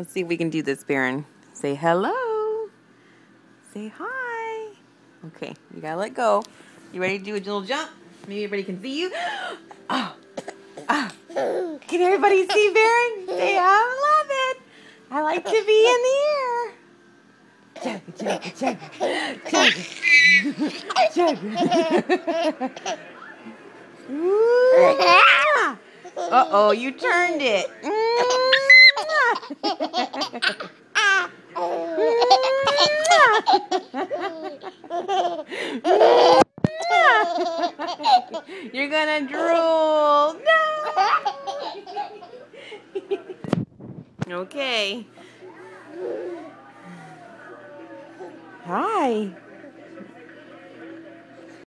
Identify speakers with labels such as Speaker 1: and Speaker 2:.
Speaker 1: Let's see if we can do this, Baron. Say hello. Say hi. Okay, you gotta let go. You ready to do a little jump? Maybe everybody can see you. Oh. Ah. Can everybody see Baron? Say, I love it. I like to be in the air. Chugga, chugga, chugga. Chugga. Uh-oh, you turned it. You're gonna drool. No. Okay. Hi.